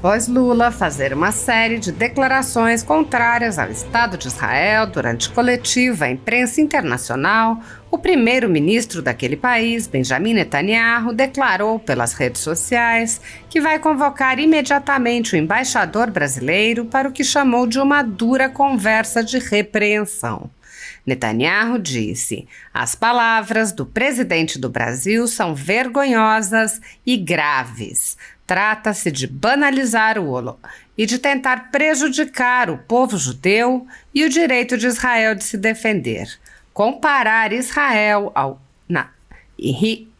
após Lula fazer uma série de declarações contrárias ao Estado de Israel durante coletiva à imprensa internacional, o primeiro-ministro daquele país, Benjamin Netanyahu, declarou pelas redes sociais que vai convocar imediatamente o embaixador brasileiro para o que chamou de uma dura conversa de repreensão. Netanyahu disse: "As palavras do presidente do Brasil são vergonhosas e graves. Trata-se de banalizar o Holocausto e de tentar prejudicar o povo judeu e o direito de Israel de se defender. Comparar Israel ao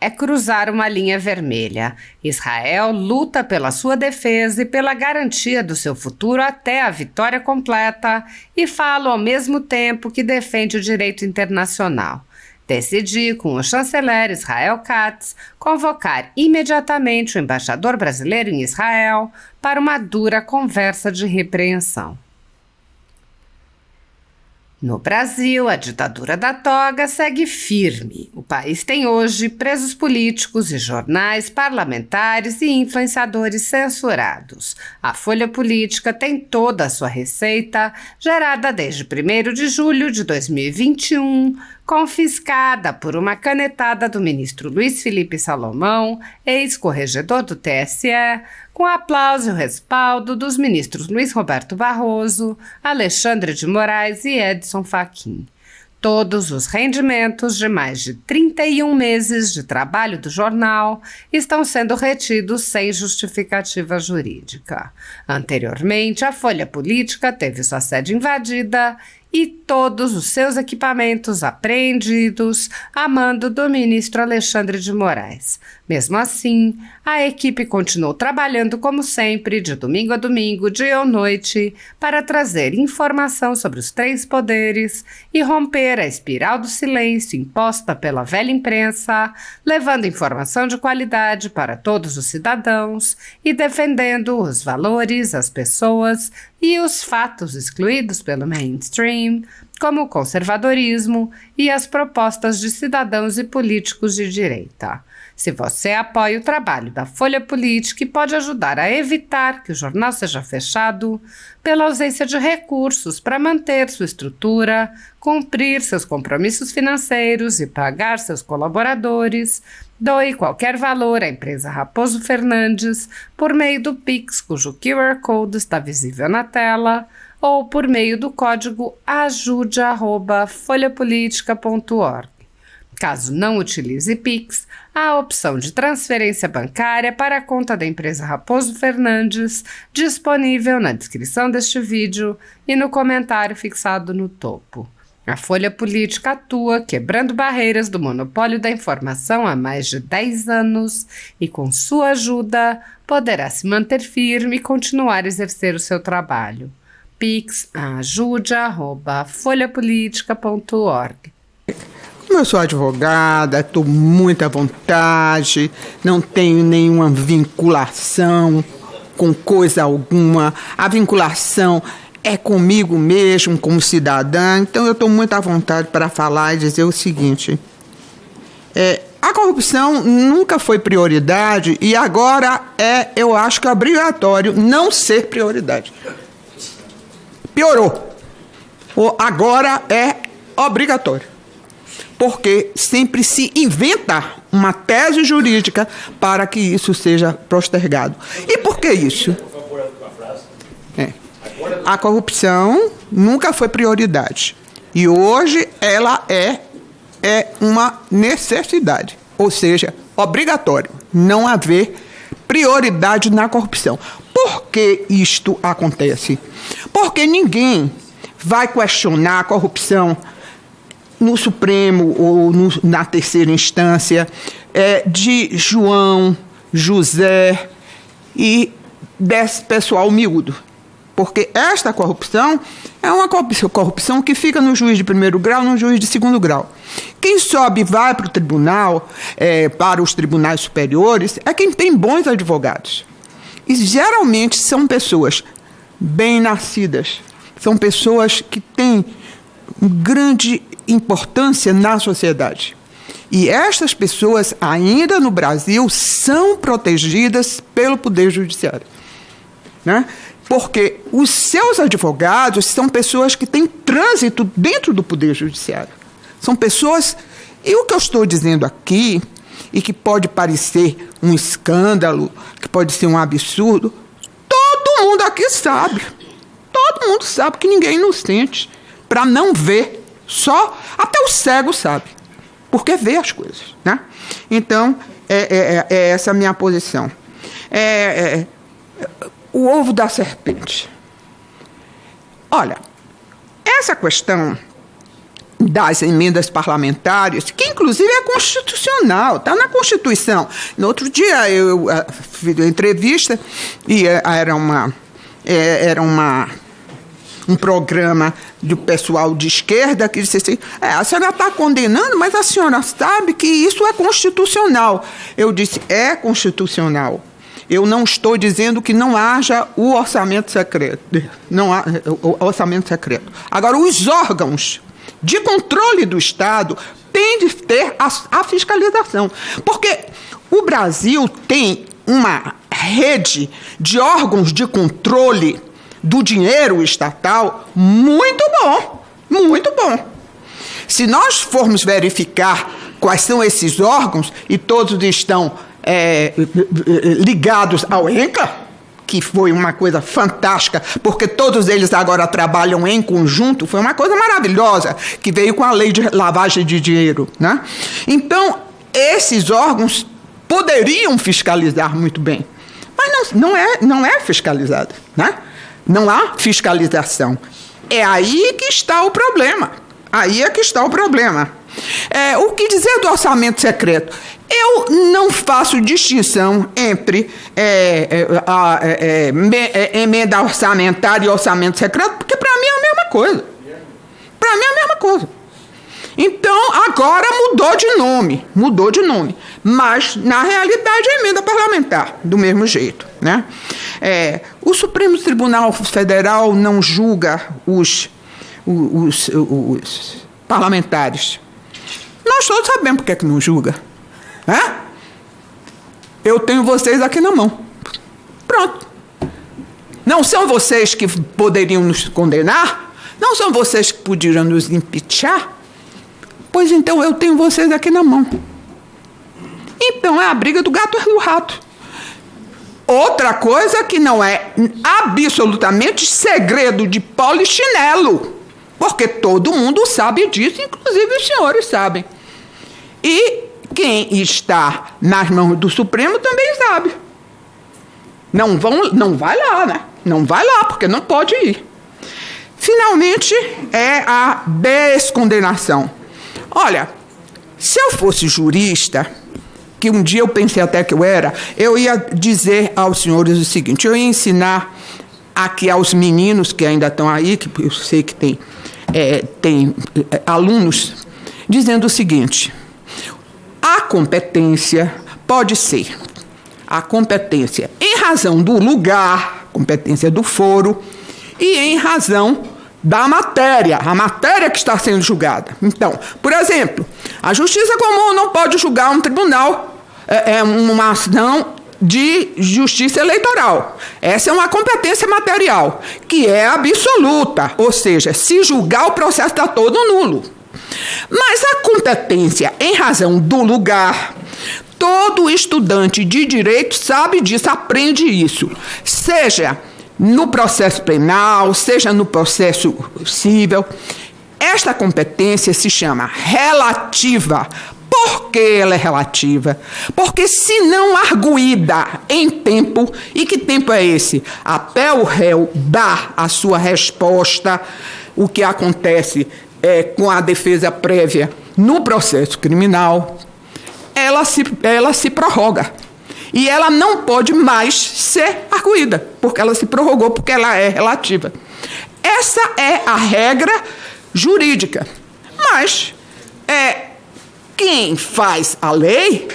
é cruzar uma linha vermelha. Israel luta pela sua defesa e pela garantia do seu futuro até a vitória completa e fala ao mesmo tempo que defende o direito internacional. Decidi, com o chanceler Israel Katz, convocar imediatamente o embaixador brasileiro em Israel para uma dura conversa de repreensão." No Brasil, a ditadura da toga segue firme. O país tem hoje presos políticos e jornais, parlamentares e influenciadores censurados. A Folha Política tem toda a sua receita, gerada desde 1º de julho de 2021, confiscada por uma canetada do ministro Luiz Felipe Salomão, ex-corregedor do TSE, com aplauso e o respaldo dos ministros Luiz Roberto Barroso, Alexandre de Moraes e Edson Fachin. Todos os rendimentos de mais de 31 meses de trabalho do jornal estão sendo retidos sem justificativa jurídica. Anteriormente, a Folha Política teve sua sede invadida e todos os seus equipamentos apreendidos a mando do ministro Alexandre de Moraes. Mesmo assim, a equipe continuou trabalhando como sempre, de domingo a domingo, dia ou noite, para trazer informação sobre os 3 poderes e romper a espiral do silêncio imposta pela velha imprensa, levando informação de qualidade para todos os cidadãos e defendendo os valores, as pessoas e os fatos excluídos pelo mainstream, como o conservadorismo e as propostas de cidadãos e políticos de direita. Se você apoia o trabalho da Folha Política e pode ajudar a evitar que o jornal seja fechado, pela ausência de recursos para manter sua estrutura, cumprir seus compromissos financeiros e pagar seus colaboradores, doe qualquer valor à empresa Raposo Fernandes por meio do Pix, cujo QR Code está visível na tela, ou por meio do código ajude@folhapolitica.org. Caso não utilize Pix, há a opção de transferência bancária para a conta da empresa Raposo Fernandes, disponível na descrição deste vídeo e no comentário fixado no topo. A Folha Política atua quebrando barreiras do monopólio da informação há mais de 10 anos e, com sua ajuda, poderá se manter firme e continuar a exercer o seu trabalho. Pix ajude@folhapolitica.org. Como eu sou advogada, estou muito à vontade, não tenho nenhuma vinculação com coisa alguma. A vinculação é comigo mesmo, como cidadã. Então eu estou muito à vontade para falar e dizer o seguinte. A corrupção nunca foi prioridade e agora eu acho que é obrigatório não ser prioridade. Piorou. Agora é obrigatório. Porque sempre se inventa uma tese jurídica para que isso seja postergado. E por que isso? A corrupção nunca foi prioridade. E hoje ela é uma necessidade. Ou seja, obrigatório não haver prioridade na corrupção. Por que isto acontece? Porque ninguém vai questionar a corrupção no Supremo ou na terceira instância de João, José e desse pessoal miúdo. Porque esta corrupção é uma corrupção que fica no juiz de 1º grau, no juiz de 2º grau. Quem sobe e vai para o tribunal, para os tribunais superiores, é quem tem bons advogados. E geralmente são pessoas bem nascidas, são pessoas que têm grande importância na sociedade. E estas pessoas, ainda no Brasil, são protegidas pelo Poder Judiciário. né? Porque os seus advogados são pessoas que têm trânsito dentro do Poder Judiciário. São pessoas... E o que eu estou dizendo aqui, e que pode parecer um escândalo, que pode ser um absurdo, todo mundo aqui sabe. Todo mundo sabe que ninguém é inocente. Para não ver, só... Até o cego sabe. Porque vê as coisas, né? Então, é essa a minha posição. O ovo da serpente. Olha, essa questão das emendas parlamentares, que inclusive é constitucional, está na Constituição. No outro dia eu fiz uma entrevista e era um programa do pessoal de esquerda que disse assim, a senhora está condenando, mas a senhora sabe que isso é constitucional. Eu disse, é constitucional. Eu não estou dizendo que não haja o orçamento secreto. Não há o orçamento secreto. Agora, os órgãos de controle do Estado têm de ter a fiscalização. Porque o Brasil tem uma rede de órgãos de controle do dinheiro estatal muito bom, muito bom. Se nós formos verificar quais são esses órgãos, e todos estão ligados ao ENCA, que foi uma coisa fantástica, porque todos eles agora trabalham em conjunto, foi uma coisa maravilhosa, que veio com a lei de lavagem de dinheiro, né? Então, esses órgãos poderiam fiscalizar muito bem, mas não é fiscalizado, né? Não há fiscalização. É aí que está o problema. Aí é que está o problema. O que dizer do orçamento secreto? Eu não faço distinção entre emenda orçamentária e orçamento secreto, porque para mim é a mesma coisa. Para mim é a mesma coisa. Então, agora mudou de nome. Mas, na realidade, é emenda parlamentar, do mesmo jeito, né? O Supremo Tribunal Federal não julga os parlamentares. Nós todos sabemos por que não julga. Eu tenho vocês aqui na mão. Pronto. Não são vocês que poderiam nos condenar? Não são vocês que poderiam nos impeachar? Pois então eu tenho vocês aqui na mão. Então é a briga do gato e do rato. Outra coisa que não é absolutamente segredo de polichinelo, porque todo mundo sabe disso, inclusive os senhores sabem. E quem está nas mãos do Supremo também sabe. Não vai lá, né? Não vai lá, porque não pode ir. Finalmente, é a descondenação. Olha, se eu fosse jurista, que um dia eu pensei até que eu ia dizer aos senhores o seguinte, eu ia ensinar aqui aos meninos que ainda estão aí, que eu sei que tem alunos, dizendo o seguinte, a competência pode ser a competência em razão do lugar, competência do foro, e em razão da matéria, a matéria que está sendo julgada. Então, por exemplo, a Justiça Comum não pode julgar um tribunal, uma ação de justiça eleitoral. Essa é uma competência material, que é absoluta, ou seja, se julgar o processo está todo nulo. Mas a competência em razão do lugar, todo estudante de direito sabe disso, aprende isso, seja no processo penal, seja no processo civil. Esta competência se chama relativa. Por que ela é relativa? Porque se não arguída em tempo, e que tempo é esse? Até o réu dar a sua resposta, o que acontece com a defesa prévia no processo criminal, ela se prorroga. E ela não pode mais ser arguída, porque ela se prorrogou, porque ela é relativa. Essa é a regra jurídica. Mas quem faz a lei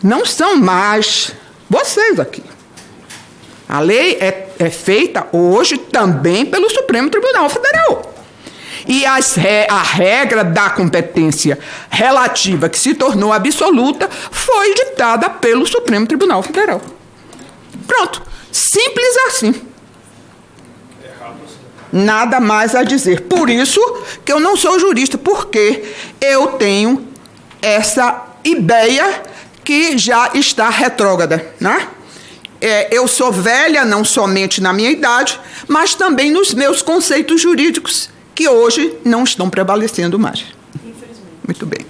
não são mais vocês aqui. A lei é feita hoje também pelo Supremo Tribunal Federal. E a regra da competência relativa, que se tornou absoluta, foi ditada pelo Supremo Tribunal Federal. Pronto. Simples assim. Nada mais a dizer. Por isso que eu não sou jurista, porque eu tenho essa ideia que já está retrógrada, né? Eu sou velha não somente na minha idade, mas também nos meus conceitos jurídicos, que hoje não estão prevalecendo mais. Infelizmente. Muito bem.